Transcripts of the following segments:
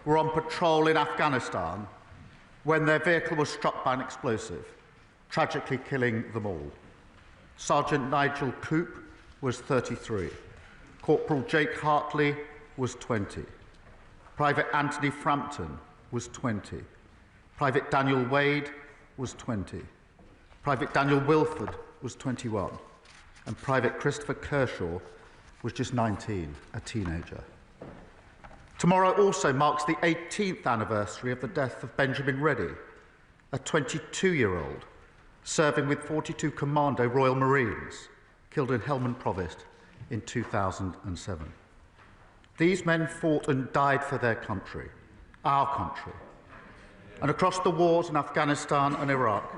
were on patrol in Afghanistan when their vehicle was struck by an explosive, tragically killing them all. Sergeant Nigel Coop was 33. Corporal Jake Hartley was 20. Private Anthony Frampton was 20. Private Daniel Wade was 20. Private Daniel Wilford was 21. And Private Christopher Kershaw was just 19, a teenager. Tomorrow also marks the 18th anniversary of the death of Benjamin Reddy, a 22-year-old serving with 42 Commando Royal Marines, killed in Helmand Provost in 2007. These men fought and died for their country, our country. And across the wars in Afghanistan and Iraq,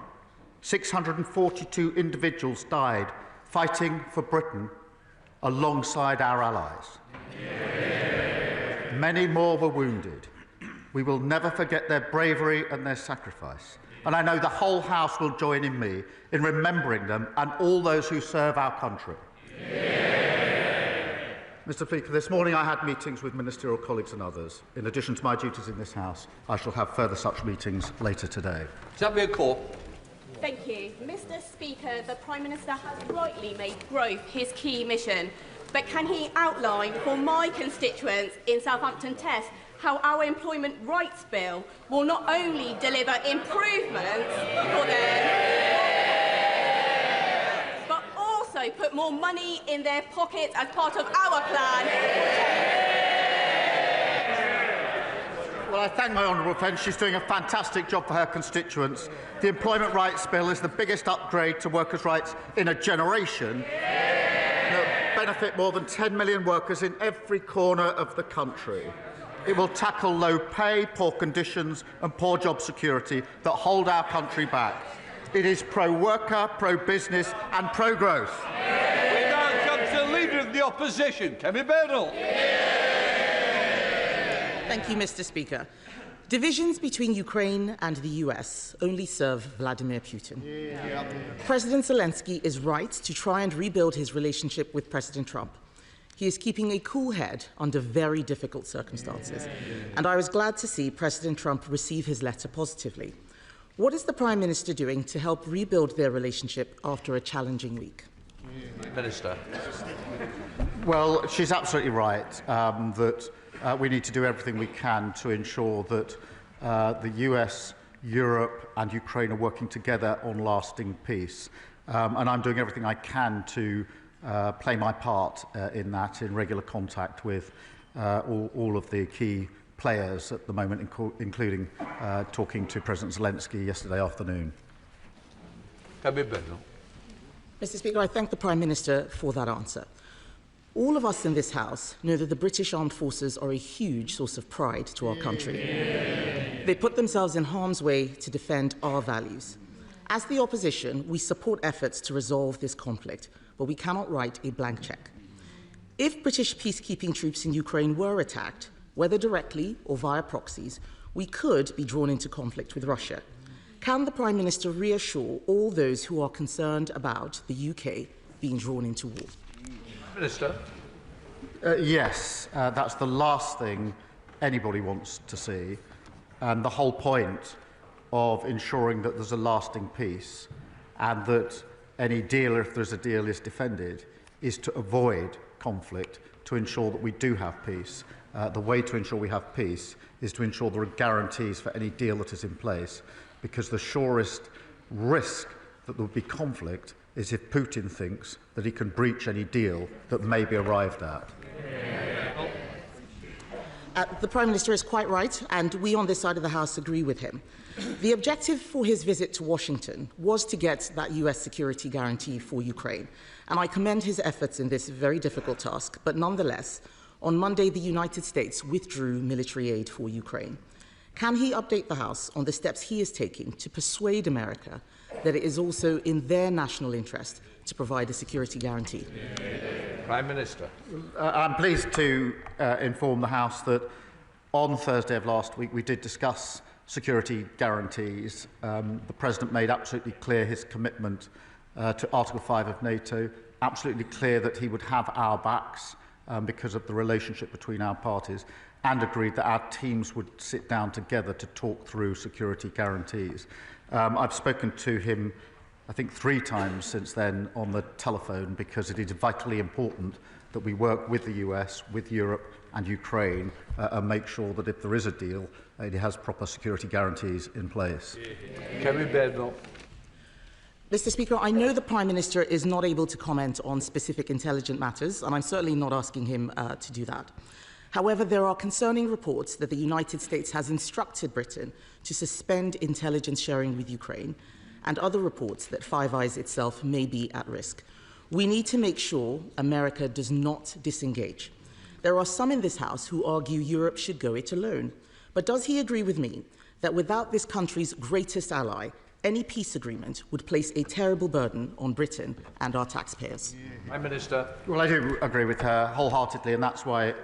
642 individuals died fighting for Britain alongside our allies. Many more were wounded. We will never forget their bravery and their sacrifice. And I know the whole House will join in me in remembering them and all those who serve our country. Mr. Speaker, this morning I had meetings with ministerial colleagues and others. In addition to my duties in this House, I shall have further such meetings later today. Thank you. Mr. Speaker, the Prime Minister has rightly made growth his key mission. But can he outline for my constituents in Southampton Test how our employment rights bill will not only deliver improvements for them, but also put more money in their pockets as part of our plan? Well, I thank my honourable friend. She's doing a fantastic job for her constituents. The employment rights bill is the biggest upgrade to workers' rights in a generation. Benefit more than 10 million workers in every corner of the country. It will tackle low pay, poor conditions and poor job security that hold our country back. It is pro-worker, pro-business and pro-growth. We now come to the Leader of the Opposition, Kemi Bernal. Thank you, Mr. Speaker. Divisions between Ukraine and the US only serve Vladimir Putin. President Zelensky is right to try and rebuild his relationship with President Trump. He is keeping a cool head under very difficult circumstances. And I was glad to see President Trump receive his letter positively. What is the Prime Minister doing to help rebuild their relationship after a challenging week? Minister. Well, she's absolutely right that we need to do everything we can to ensure that the US, Europe and Ukraine are working together on lasting peace. And I'm doing everything I can to play my part in that, in regular contact with all of the key players at the moment, including talking to President Zelensky yesterday afternoon. Mr. Speaker, I thank the Prime Minister for that answer. All of us in this House know that the British Armed Forces are a huge source of pride to our country. They put themselves in harm's way to defend our values. As the opposition, we support efforts to resolve this conflict, but we cannot write a blank cheque. If British peacekeeping troops in Ukraine were attacked, whether directly or via proxies, we could be drawn into conflict with Russia. Can the Prime Minister reassure all those who are concerned about the UK being drawn into war? Minister. Yes, that's the last thing anybody wants to see. And the whole point of ensuring that there's a lasting peace and that any deal, if there's a deal, is defended, is to avoid conflict, to ensure that we do have peace. The way to ensure we have peace is to ensure there are guarantees for any deal that is in place, because the surest risk that there will be conflict is if Putin thinks that he can breach any deal that may be arrived at. The Prime Minister is quite right, and we on this side of the House agree with him. The objective for his visit to Washington was to get that US security guarantee for Ukraine, and I commend his efforts in this very difficult task. But nonetheless, on Monday, the United States withdrew military aid for Ukraine. Can he update the House on the steps he is taking to persuade America that it is also in their national interest to provide a security guarantee? Prime Minister. I'm pleased to inform the House that on Thursday of last week we did discuss security guarantees. The President made absolutely clear his commitment to Article 5 of NATO, absolutely clear that he would have our backs because of the relationship between our parties. and agreed that our teams would sit down together to talk through security guarantees. I've spoken to him, I think, 3 times since then on the telephone, because it is vitally important that we work with the US, with Europe and Ukraine and make sure that if there is a deal, it has proper security guarantees in place. Mr. Speaker, I know the Prime Minister is not able to comment on specific intelligence matters, and I'm certainly not asking him to do that. However, there are concerning reports that the United States has instructed Britain to suspend intelligence sharing with Ukraine, and other reports that Five Eyes itself may be at risk. We need to make sure America does not disengage. There are some in this House who argue Europe should go it alone. But does he agree with me that without this country's greatest ally, any peace agreement would place a terrible burden on Britain and our taxpayers? Prime Minister. Well, I do agree with her wholeheartedly, and that's why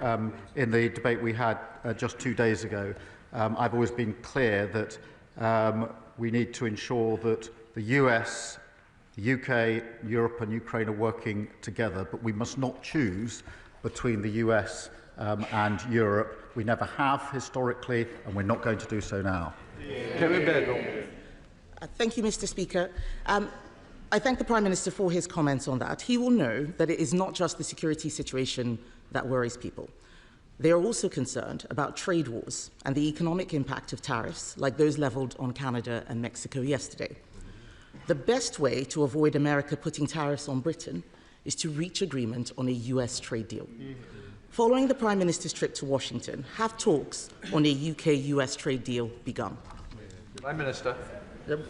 in the debate we had just 2 days ago, I've always been clear that we need to ensure that the US, the UK, Europe and Ukraine are working together, but we must not choose between the US and Europe. We never have historically, and we're not going to do so now. Thank you, Mr. Speaker. I thank the Prime Minister for his comments on that. He will know that it is not just the security situation that worries people. They are also concerned about trade wars and the economic impact of tariffs, like those levelled on Canada and Mexico yesterday. The best way to avoid America putting tariffs on Britain is to reach agreement on a US trade deal. Following the Prime Minister's trip to Washington, have talks on a UK-US trade deal begun? Prime Minister.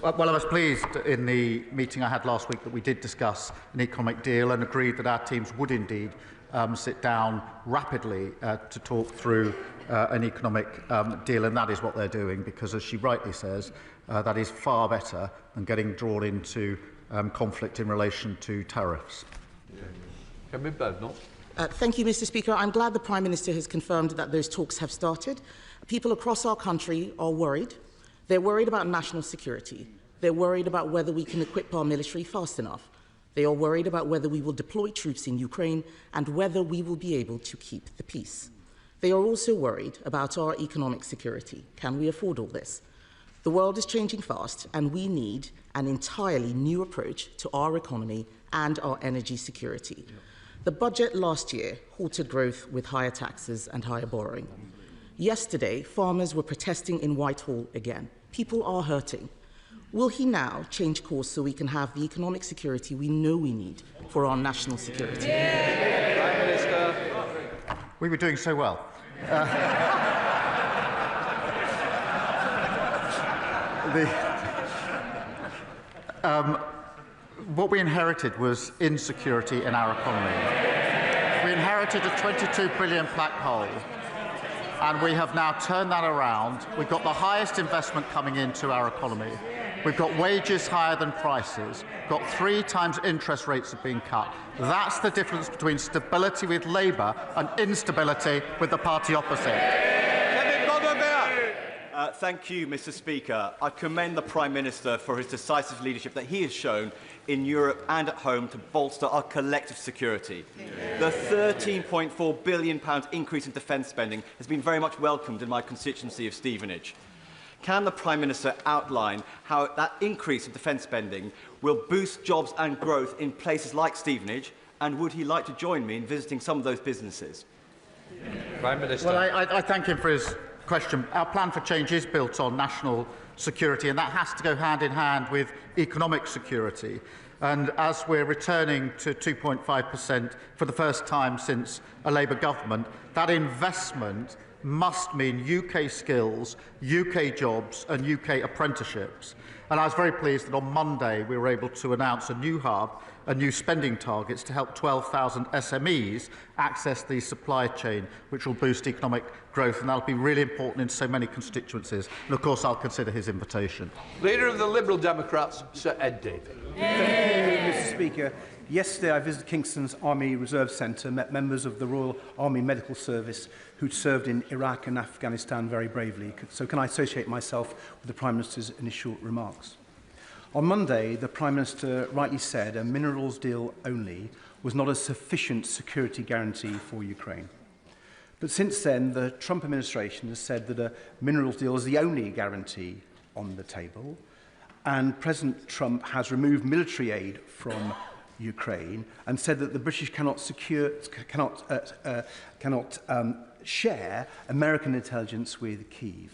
Well, I was pleased in the meeting I had last week that we did discuss an economic deal and agreed that our teams would indeed sit down rapidly to talk through an economic deal, and that is what they're doing, because, as she rightly says, that is far better than getting drawn into conflict in relation to tariffs. Thank you, Mr. Speaker. I'm glad the Prime Minister has confirmed that those talks have started. People across our country are worried. They're worried about national security. They're worried about whether we can equip our military fast enough. They are worried about whether we will deploy troops in Ukraine and whether we will be able to keep the peace. They are also worried about our economic security. Can we afford all this? The world is changing fast, and we need an entirely new approach to our economy and our energy security. The budget last year halted growth with higher taxes and higher borrowing. Yesterday, farmers were protesting in Whitehall again. People are hurting. Will he now change course so we can have the economic security we know we need for our national security? Prime Minister. We were doing so well. What we inherited was insecurity in our economy. We inherited a 22 billion black hole, and we have now turned that around. We've got the highest investment coming into our economy. We've got wages higher than prices. Got 3 times interest rates have been cut. That's the difference between stability with Labour and instability with the party opposite. Thank you, Mr. Speaker. I commend the Prime Minister for his decisive leadership that he has shown in Europe and at home to bolster our collective security. The £13.4 billion increase in defence spending has been very much welcomed in my constituency of Stevenage. Can the Prime Minister outline how that increase in defence spending will boost jobs and growth in places like Stevenage, and would he like to join me in visiting some of those businesses? Prime Minister. Well, I thank him for his question. Our plan for change is built on national security, and that has to go hand in hand with economic security. And as we're returning to 2.5% for the first time since a Labour government, that investment must mean UK skills, UK jobs and UK apprenticeships. And I was very pleased that on Monday we were able to announce a new hub, a new spending targets to help 12,000 SMEs access the supply chain, which will boost economic growth, and that'll be really important in so many constituencies. And of course I'll consider his invitation. Leader of the Liberal Democrats, Sir Ed Davey. Thank you, Mr. Speaker. Yesterday I visited Kingston's Army Reserve Centre, met members of the Royal Army Medical Service who'd served in Iraq and Afghanistan very bravely. So can I associate myself with the Prime Minister's initial remarks? On Monday, the Prime Minister rightly said a minerals deal only was not a sufficient security guarantee for Ukraine. But since then, the Trump administration has said that a minerals deal is the only guarantee on the table, and President Trump has removed military aid from Ukraine and said that the British cannot share American intelligence with Kyiv.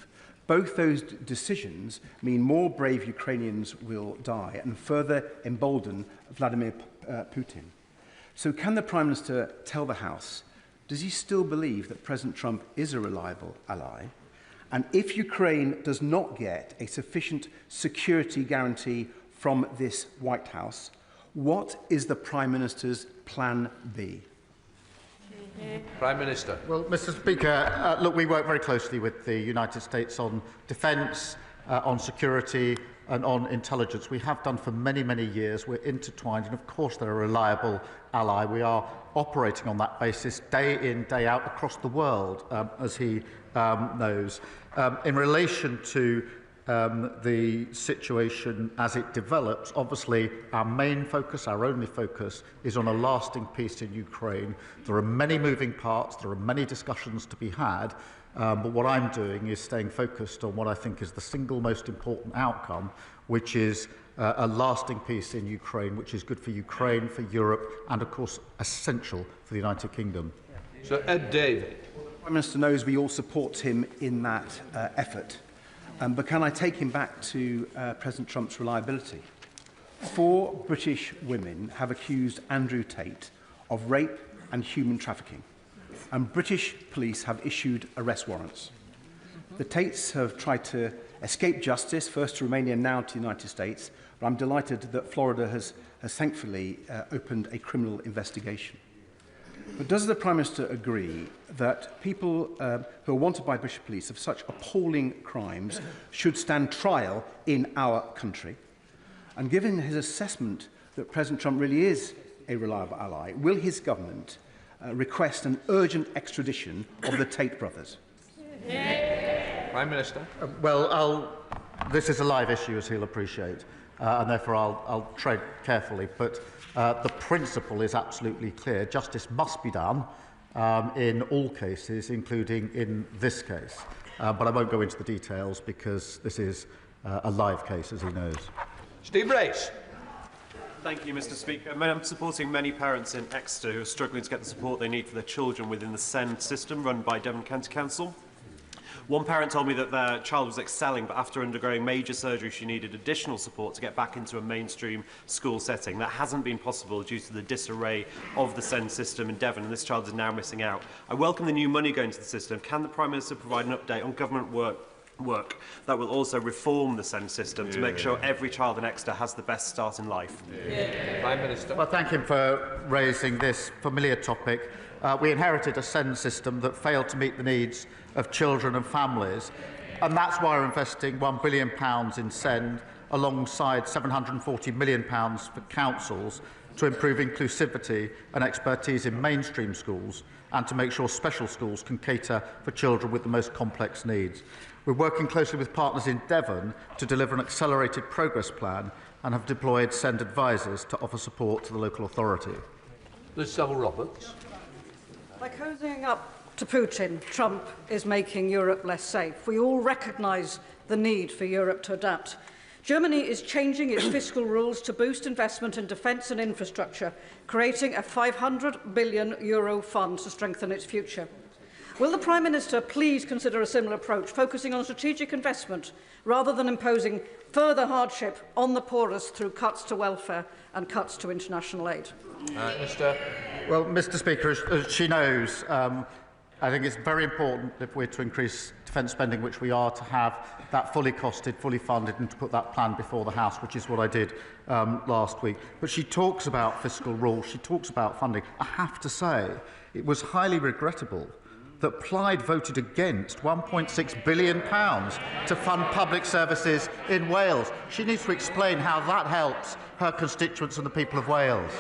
Both those decisions mean more brave Ukrainians will die and further embolden Vladimir Putin. So can the Prime Minister tell the House, does he still believe that President Trump is a reliable ally? And if Ukraine does not get a sufficient security guarantee from this White House, what is the Prime Minister's plan B? Prime Minister. Well, Mr. Speaker, look, we work very closely with the United States on defence, on security and on intelligence. We have done for many, many years. We're intertwined, and of course they're a reliable ally. We are operating on that basis day in, day out across the world, as he knows. In relation to the situation as it develops, obviously our main focus, our only focus, is on a lasting peace in Ukraine. There are many moving parts, there are many discussions to be had, but what I'm doing is staying focused on what I think is the single most important outcome, which is a lasting peace in Ukraine, which is good for Ukraine, for Europe, and of course essential for the United Kingdom. Sir Ed Davey. The Prime Minister knows we all support him in that effort. But can I take him back to President Trump's reliability? 4 British women have accused Andrew Tate of rape and human trafficking, and British police have issued arrest warrants. The Tates have tried to escape justice, first to Romania and now to the United States, but I'm delighted that Florida has thankfully opened a criminal investigation. But does the Prime Minister agree that people who are wanted by British police of such appalling crimes should stand trial in our country? And given his assessment that President Trump really is a reliable ally, will his government request an urgent extradition of the Tate brothers? Prime Minister. This is a live issue, as he'll appreciate, and therefore I'll tread carefully. But the principle is absolutely clear. Justice must be done in all cases, including in this case. But I won't go into the details because this is a live case, as he knows. Steve Race. Thank you, Mr. Speaker. I'm supporting many parents in Exeter who are struggling to get the support they need for their children within the SEND system run by Devon County Council. One parent told me that their child was excelling, but after undergoing major surgery, she needed additional support to get back into a mainstream school setting. That hasn't been possible due to the disarray of the SEND system in Devon, and this child is now missing out. I welcome the new money going to the system. Can the Prime Minister provide an update on government work that will also reform the SEND system to make sure every child in Exeter has the best start in life? Prime Minister. Well, thank him for raising this familiar topic. We inherited a SEND system that failed to meet the needs of children and families, and that's why we're investing £1 billion in SEND alongside £740 million for councils to improve inclusivity and expertise in mainstream schools and to make sure special schools can cater for children with the most complex needs. We're working closely with partners in Devon to deliver an accelerated progress plan and have deployed SEND advisors to offer support to the local authority. Liz Saville-Roberts. By cozying up to Putin, Trump is making Europe less safe. We all recognise the need for Europe to adapt. Germany is changing its fiscal rules to boost investment in defence and infrastructure, creating a €500 billion fund to strengthen its future. Will the Prime Minister please consider a similar approach, focusing on strategic investment rather than imposing further hardship on the poorest through cuts to welfare and cuts to international aid? Well, Mr. Speaker, as she knows, I think it's very important, if we're to increase defence spending, which we are, to have that fully costed, fully funded, and to put that plan before the House, which is what I did last week. But she talks about fiscal rules, she talks about funding. I have to say, it was highly regrettable that Plaid voted against £1.6 billion to fund public services in Wales. She needs to explain how that helps her constituents and the people of Wales.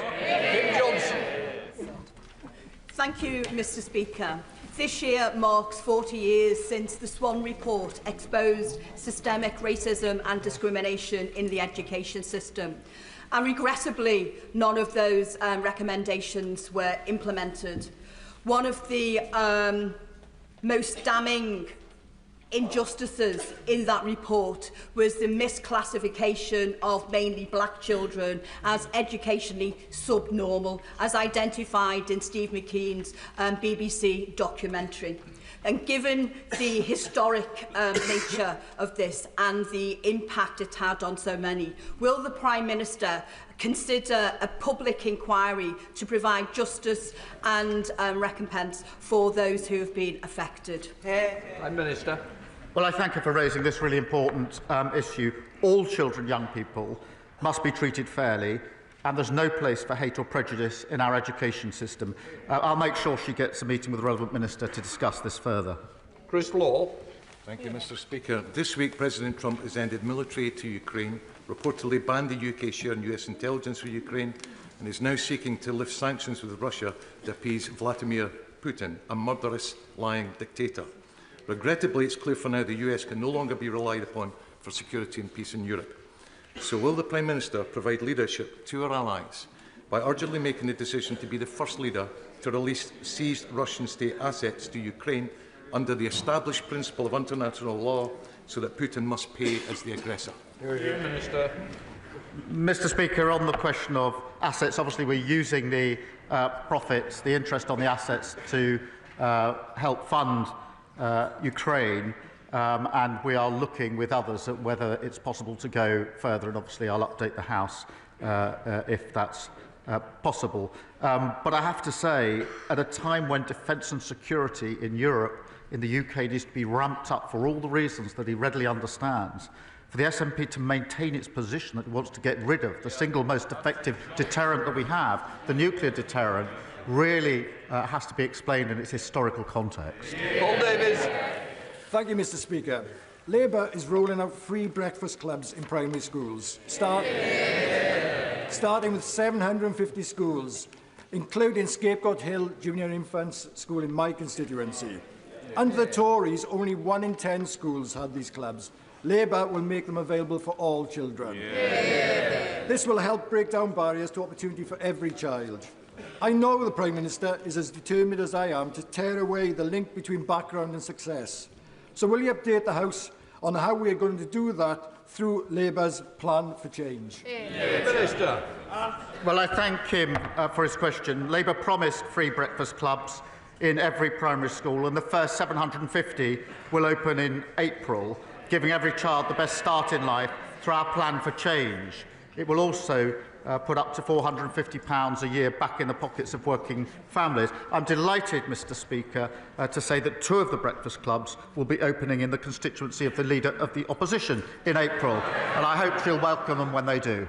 Thank you, Mr. Speaker. This year marks 40 years since the Swan Report exposed systemic racism and discrimination in the education system. And regrettably, none of those recommendations were implemented. One of the most damning injustices in that report was the misclassification of mainly black children as educationally subnormal, as identified in Steve McKean's BBC documentary. And given the historic nature of this and the impact it had on so many, will the Prime Minister consider a public inquiry to provide justice and recompense for those who have been affected? Prime Minister. Well, I thank you for raising this really important issue. All children, young people, must be treated fairly, and there's no place for hate or prejudice in our education system. I'll make sure she gets a meeting with the relevant minister to discuss this further. Chris Law. Thank you, Mr. Speaker. This week, President Trump has ended military aid to Ukraine, reportedly banned the UK share in US intelligence for Ukraine, and is now seeking to lift sanctions with Russia to appease Vladimir Putin, a murderous, lying dictator. Regrettably, it's clear for now the US can no longer be relied upon for security and peace in Europe. So will the Prime Minister provide leadership to our allies by urgently making the decision to be the first leader to release seized Russian state assets to Ukraine under the established principle of international law, so that Putin must pay as the aggressor? Minister. Mr. Speaker, on the question of assets, obviously we're using the profits, the interest on the assets to help fund Ukraine. And we are looking with others at whether it's possible to go further, and obviously I'll update the House if that's possible. But I have to say, at a time when defence and security in Europe, in the UK, needs to be ramped up for all the reasons that he readily understands, for the SNP to maintain its position that it wants to get rid of the single most effective deterrent that we have, the nuclear deterrent, really has to be explained in its historical context. Paul Davies. Thank you, Mr. Speaker. Labour is rolling out free breakfast clubs in primary schools, starting with 750 schools, including Scapegoat Hill Junior Infants School in my constituency. Under the Tories, only 1 in 10 schools had these clubs. Labour will make them available for all children. This will help break down barriers to opportunity for every child. I know the Prime Minister is as determined as I am to tear away the link between background and success. So will you update the House on how we are going to do that through Labour's plan for change? Minister. Well, I thank him for his question. Labour promised free breakfast clubs in every primary school, and the first 750 will open in April, giving every child the best start in life through our plan for change. It will also put up to £450 a year back in the pockets of working families. I'm delighted, Mr. Speaker, to say that 2 of the breakfast clubs will be opening in the constituency of the Leader of the Opposition in April, and I hope she'll welcome them when they do.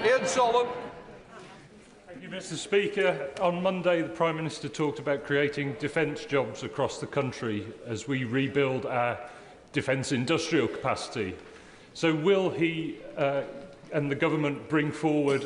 Ian Solomon. Thank you, Mr. Speaker. On Monday, the Prime Minister talked about creating defence jobs across the country as we rebuild our defence industrial capacity. So will he and the government bring forward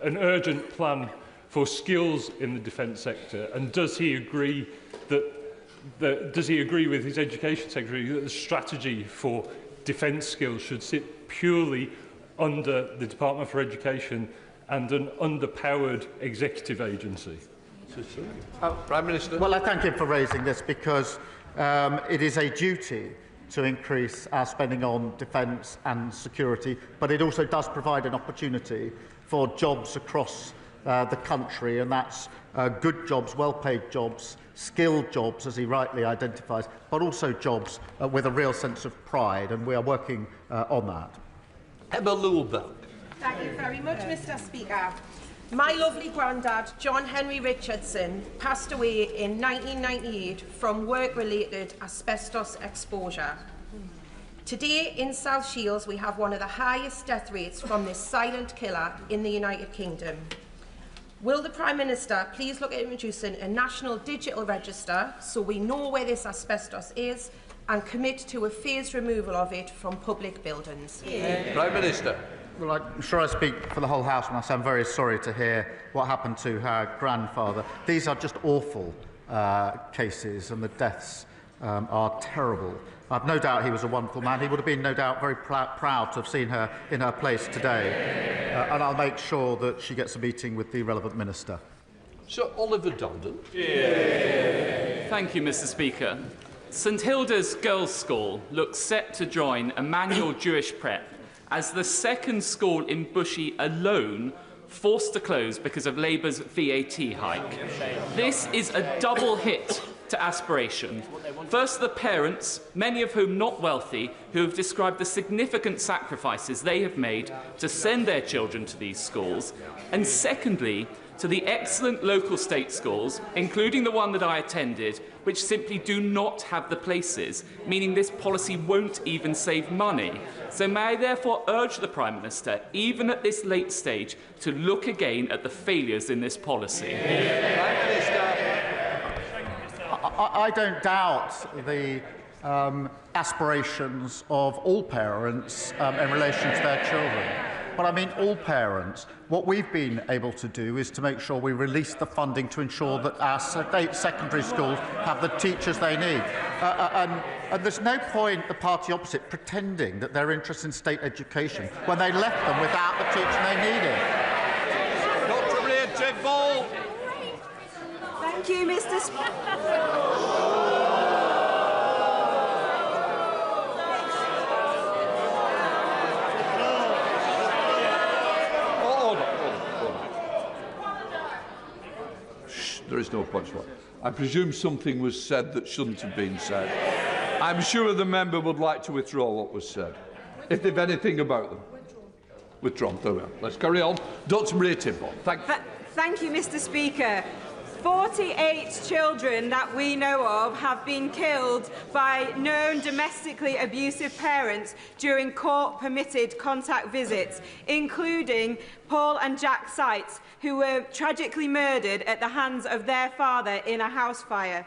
an urgent plan for skills in the defence sector? And does he agree that does he agree with his Education Secretary that the strategy for defence skills should sit purely under the Department for Education and an underpowered executive agency? Prime Minister. Well, I thank him for raising this, because it is a duty to increase our spending on defence and security, but it also does provide an opportunity for jobs across the country, and that's good jobs, well-paid jobs, skilled jobs, as he rightly identifies, but also jobs with a real sense of pride, and we are working on that. Emma Lulberg. Thank you very much, Mr. Speaker. My lovely granddad, John Henry Richardson, passed away in 1998 from work-related asbestos exposure. Today in South Shields, we have one of the highest death rates from this silent killer in the United Kingdom. Will the Prime Minister please look at introducing a national digital register so we know where this asbestos is, and commit to a phased removal of it from public buildings? Prime Minister. Well, I'm sure I speak for the whole House when I say I'm very sorry to hear what happened to her grandfather. These are just awful cases, and the deaths are terrible. I've no doubt he was a wonderful man. He would have been, no doubt, very proud to have seen her in her place today. And I'll make sure that she gets a meeting with the relevant minister. Sir Oliver Dundon. Thank you, Mr. Speaker. St Hilda's Girls' School looks set to join Emmanuel Jewish Prep as the second school in Bushey alone forced to close because of Labour's VAT hike. This is a double hit to aspiration. First, the parents, many of whom not wealthy, who have described the significant sacrifices they have made to send their children to these schools. And secondly, to the excellent local state schools, including the one that I attended, which simply do not have the places, meaning this policy won't even save money. So may I therefore urge the Prime Minister, even at this late stage, to look again at the failures in this policy. Prime Minister. I don't doubt the aspirations of all parents in relation to their children. But I mean all parents. What we've been able to do is to make sure we release the funding to ensure that our state secondary schools have the teachers they need. And there's no point the party opposite pretending that they're interested in state education when they left them without the teaching they needed. Dr. Richard Ball. Thank you, Mr. Speaker. There is no punchline. I presume something was said that shouldn't have been said. I'm sure the member would like to withdraw what was said, if they've anything about them. Withdrawn. There we are. Let's carry on. Dr. Maria Timbon. Thank you, Mr. Speaker. 48 children that we know of have been killed by known domestically abusive parents during court-permitted contact visits, including Paul and Jack Seitz, who were tragically murdered at the hands of their father in a house fire.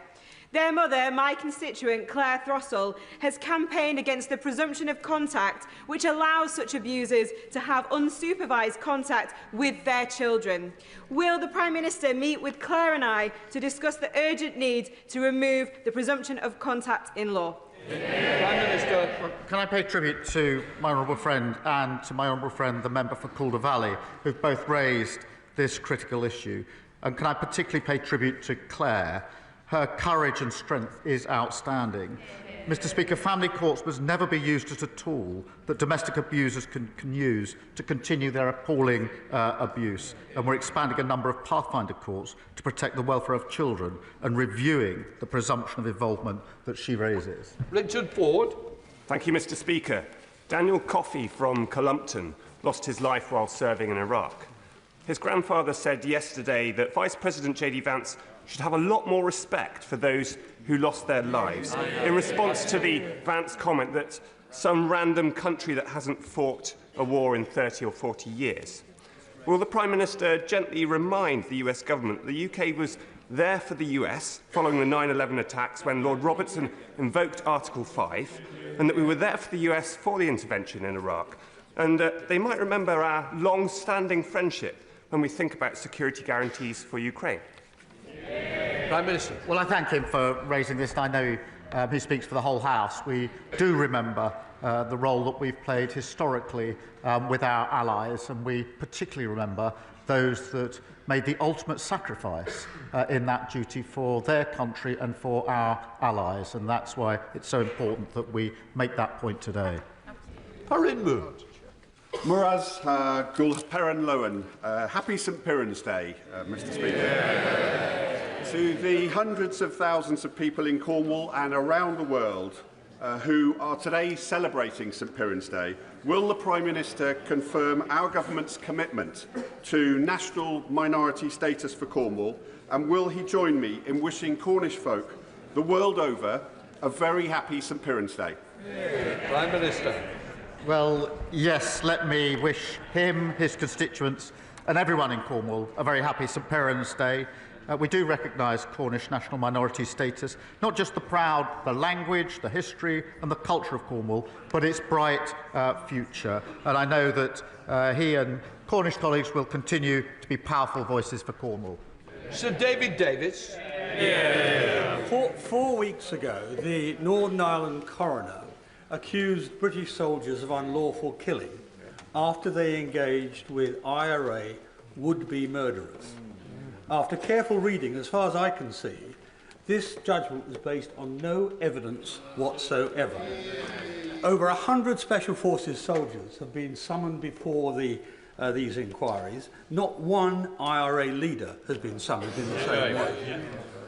Their mother, my constituent Claire Throssell, has campaigned against the presumption of contact, which allows such abusers to have unsupervised contact with their children. Will the Prime Minister meet with Claire and I to discuss the urgent need to remove the presumption of contact in law? Prime Minister. Well, can I pay tribute to my honourable friend and to my honourable friend, the member for Calder Valley, who've both raised this critical issue? And can I particularly pay tribute to Claire? Her courage and strength is outstanding. Mr. Speaker, family courts must never be used as a tool that domestic abusers can use to continue their appalling abuse. And we're expanding a number of pathfinder courts to protect the welfare of children and reviewing the presumption of involvement that she raises. Richard Ford. Thank you, Mr. Speaker. Daniel Coffey from Columpton lost his life while serving in Iraq. His grandfather said yesterday that Vice President JD Vance should have a lot more respect for those who lost their lives, in response to the Vance comment that some random country that hasn't fought a war in 30 or 40 years. Will the Prime Minister gently remind the US government the UK was there for the US following the 9/11 attacks when Lord Robertson invoked Article 5, and that we were there for the US for the intervention in Iraq? And they might remember our long-standing friendship when we think about security guarantees for Ukraine. Prime Minister. Well, I thank him for raising this, and I know he speaks for the whole House. We do remember the role that we've played historically with our allies, and we particularly remember those that made the ultimate sacrifice in that duty for their country and for our allies, and that's why it's so important that we make that point today. Parin Moon. Muraz Gul Peran Lowen. Happy St Piran's Day, Mr. Speaker. Yeah. To the hundreds of thousands of people in Cornwall and around the world who are today celebrating St Piran's Day, will the Prime Minister confirm our government's commitment to national minority status for Cornwall, and will he join me in wishing Cornish folk the world over a very happy St Piran's Day? Yeah. Prime Minister. Well, yes, let me wish him, his constituents and everyone in Cornwall a very happy St Piran's Day. We do recognise Cornish national minority status, not just the language, the history and the culture of Cornwall, but its bright future. And I know that he and Cornish colleagues will continue to be powerful voices for Cornwall. Sir David Davis. Yeah. 4 weeks ago, the Northern Ireland coroner accused British soldiers of unlawful killing after they engaged with IRA would-be murderers. After careful reading, as far as I can see, This judgment is based on no evidence whatsoever. Over 100 Special Forces soldiers have been summoned before these inquiries. Not one IRA leader has been summoned in the same way.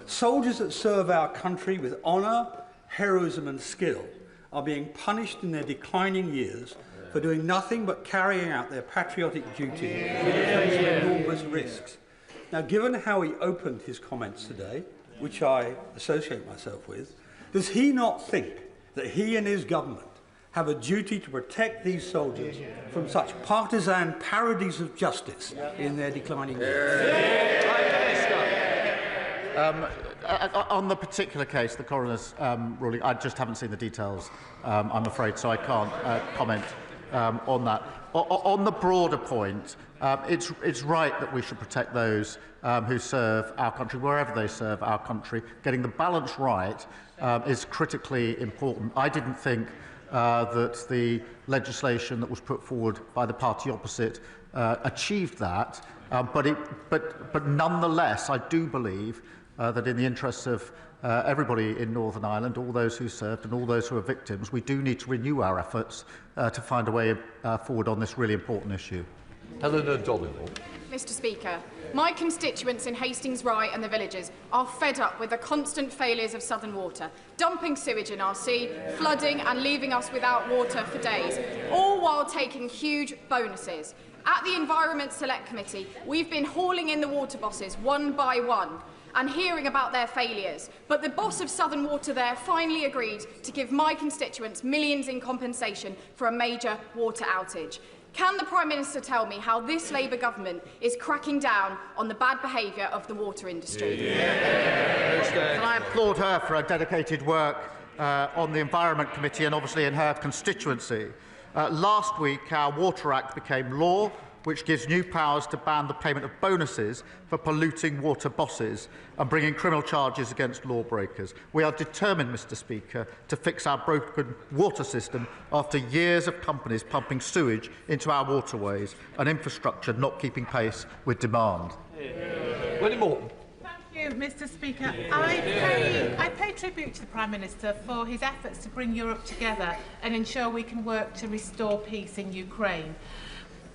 Soldiers that serve our country with honour, heroism and skill are being punished in their declining years for doing nothing but carrying out their patriotic duty in the face of enormous risks. Now, given how he opened his comments today, which I associate myself with, does he not think that he and his government have a duty to protect these soldiers from such partisan parodies of justice in their declining years? On the particular case, the coroner's ruling, I just haven't seen the details, I'm afraid, so I can't comment on that. On the broader point, it's right that we should protect those who serve our country, wherever they serve our country. Getting the balance right is critically important. I didn't think that the legislation that was put forward by the party opposite achieved that, but nonetheless, I do believe that in the interests of everybody in Northern Ireland, all those who served and all those who are victims, we do need to renew our efforts to find a way forward on this really important issue. Helena Dollymore. Mr. Speaker, my constituents in Hastings Rye and the villages are fed up with the constant failures of Southern Water, dumping sewage in our sea, flooding and leaving us without water for days, all while taking huge bonuses. At the Environment Select Committee, we've been hauling in the water bosses one by one and hearing about their failures. But the boss of Southern Water there finally agreed to give my constituents millions in compensation for a major water outage. Can the Prime Minister tell me how this Labour government is cracking down on the bad behaviour of the water industry? And I applaud her for her dedicated work on the Environment Committee and obviously in her constituency. Last week, our Water Act became law, which gives new powers to ban the payment of bonuses for polluting water bosses and bringing criminal charges against lawbreakers. We are determined, Mr. Speaker, to fix our broken water system after years of companies pumping sewage into our waterways and infrastructure not keeping pace with demand. Wendy Morton. Thank you, Mr. Speaker. I pay tribute to the Prime Minister for his efforts to bring Europe together and ensure we can work to restore peace in Ukraine.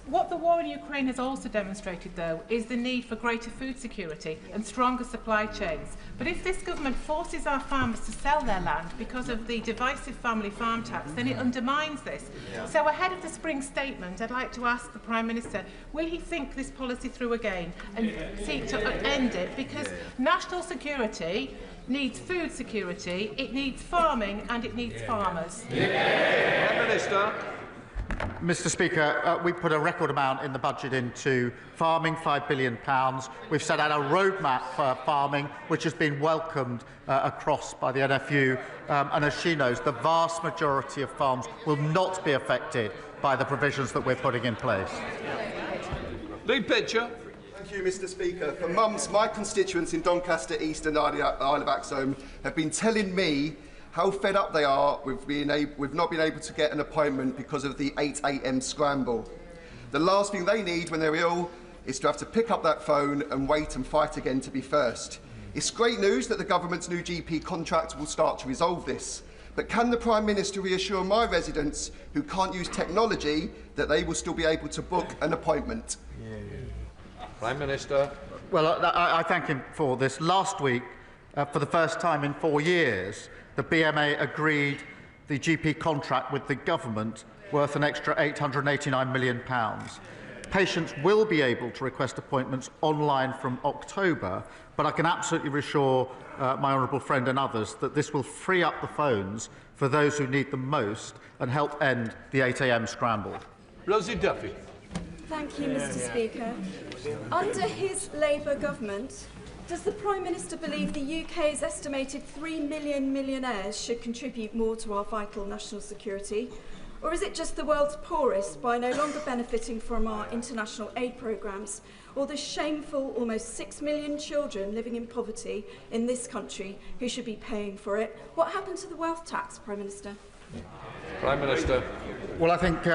What the war in Ukraine has also demonstrated, though, is the need for greater food security and stronger supply chains. But if this government forces our farmers to sell their land because of the divisive family farm tax, then it undermines this. So ahead of the spring statement, I'd like to ask the Prime Minister, will he think this policy through again and seek to end it? Because national security needs food security, it needs farming and it needs farmers. Prime Minister. Mr. Speaker, we put a record amount in the budget into farming, £5 billion. We've set out a roadmap for farming, which has been welcomed across by the NFU. And as she knows, the vast majority of farms will not be affected by the provisions that we're putting in place. Lead picture. Thank you, Mr. Speaker. For months, my constituents in Doncaster East and Isle of Axholme have been telling me how fed up they are with not being able to get an appointment because of the 8 a.m. scramble. The last thing they need when they're ill is to have to pick up that phone and wait and fight again to be first. It's great news that the government's new GP contract will start to resolve this. But can the Prime Minister reassure my residents who can't use technology that they will still be able to book an appointment? Prime Minister. Well, I thank him for this. Last week, for the first time in 4 years, the BMA agreed the GP contract with the government worth an extra £889 million. Patients will be able to request appointments online from October, but I can absolutely reassure my honourable friend and others that this will free up the phones for those who need them most and help end the 8 a.m. scramble. Rosie Duffy. Thank you, Mr. Speaker. Under his Labour government, does the Prime Minister believe the UK's estimated 3 million millionaires should contribute more to our vital national security? Or is it just the world's poorest by no longer benefiting from our international aid programmes, or the shameful almost 6 million children living in poverty in this country who should be paying for it? What happened to the wealth tax, Prime Minister? Prime Minister. Well, I think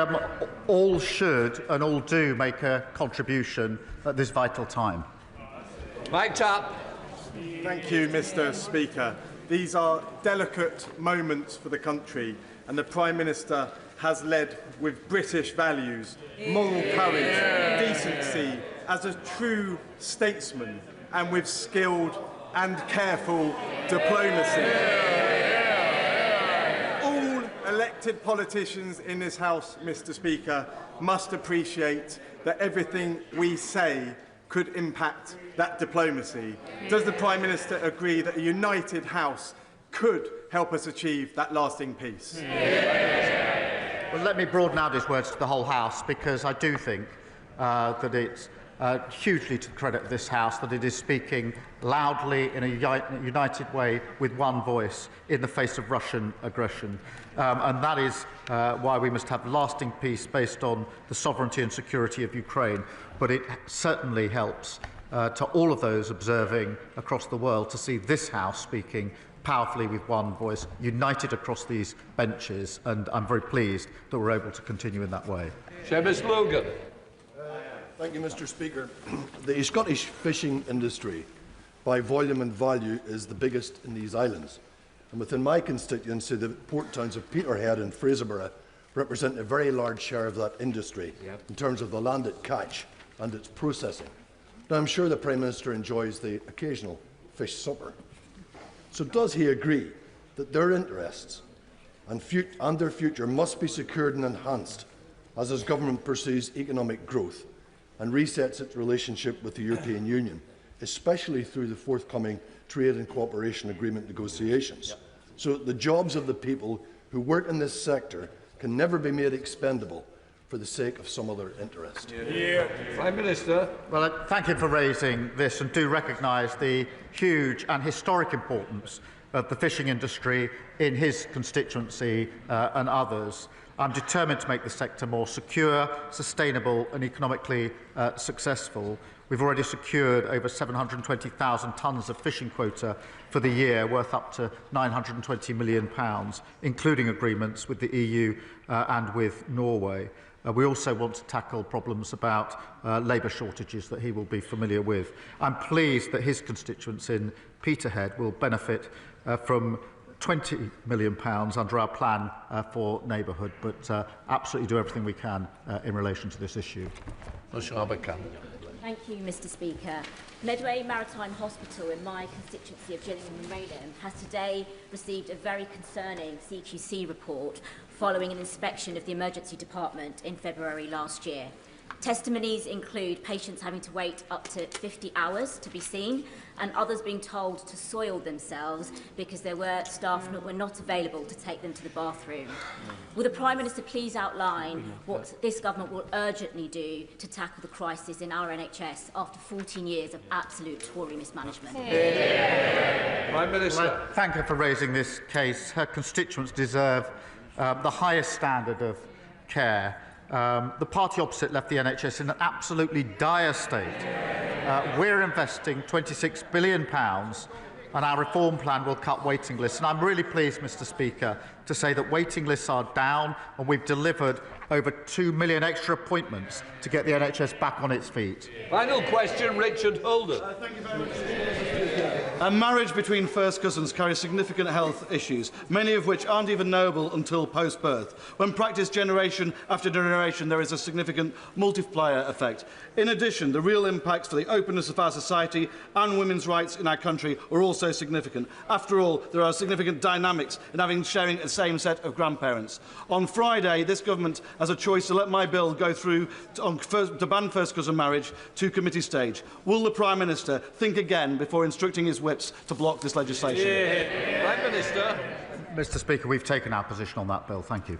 all should and all do make a contribution at this vital time. Mike Tapp. Thank you, Mr. Speaker. These are delicate moments for the country, and the Prime Minister has led with British values, moral courage, decency, as a true statesman, and with skilled and careful diplomacy. All elected politicians in this House, Mr. Speaker, must appreciate that everything we say could impact that diplomacy. Does the Prime Minister agree that a united House could help us achieve that lasting peace? Well, let me broaden out his words to the whole House, because I do think that it's hugely to the credit of this House that it is speaking loudly in a united way with one voice in the face of Russian aggression. And that is why we must have lasting peace based on the sovereignty and security of Ukraine. But it certainly helps to all of those observing across the world to see this House speaking powerfully with one voice, united across these benches, and I'm very pleased that we're able to continue in that way. Seamus Logan. Thank you, Mr. Speaker. The Scottish fishing industry, by volume and value, is the biggest in these islands. And within my constituency, the port towns of Peterhead and Fraserburgh represent a very large share of that industry in terms of the land it catch and its processing. Now, I'm sure the Prime Minister enjoys the occasional fish supper. So does he agree that their interests and their future must be secured and enhanced as his government pursues economic growth and resets its relationship with the European Union, especially through the forthcoming trade and cooperation agreement negotiations, so that the jobs of the people who work in this sector can never be made expendable for the sake of some other interest? Prime Minister. Well, thank you for raising this, and do recognise the huge and historic importance of the fishing industry in his constituency and others. I'm determined to make the sector more secure, sustainable and economically successful. We've already secured over 720,000 tonnes of fishing quota for the year, worth up to £920 million, including agreements with the EU and with Norway. We also want to tackle problems about labour shortages that he will be familiar with. I'm pleased that his constituents in Peterhead will benefit from £20 million under our plan for neighbourhood, but absolutely do everything we can in relation to this issue. Thank you, Mr. Speaker. Medway Maritime Hospital in my constituency of Gillingham and Raynham has today received a very concerning CQC report following an inspection of the emergency department in February last year. Testimonies include patients having to wait up to 50 hours to be seen, and others being told to soil themselves because there were staff that were not available to take them to the bathroom. Will the Prime Minister please outline what this government will urgently do to tackle the crisis in our NHS after 14 years of absolute Tory mismanagement? Prime Minister. Well, thank her for raising this case. Her constituents deserve the highest standard of care. The party opposite left the NHS in an absolutely dire state. We're investing £26 billion, and our reform plan will cut waiting lists. And I'm really pleased, Mr. Speaker, to say that waiting lists are down, and we've delivered over 2 million extra appointments to get the NHS back on its feet. Final question, Richard Holder. Thank you very much, A marriage between first cousins carries significant health issues, many of which aren't even knowable until post-birth. When practiced generation after generation, there is a significant multiplier effect. In addition, the real impacts for the openness of our society and women's rights in our country are also significant. After all, there are significant dynamics in sharing a same set of grandparents. On Friday, this government has a choice to let my bill go through to ban first cousin marriage to committee stage. Will the Prime Minister think again before instructing his whips to block this legislation? Prime Minister. Mr. Speaker, we've taken our position on that bill. Thank you.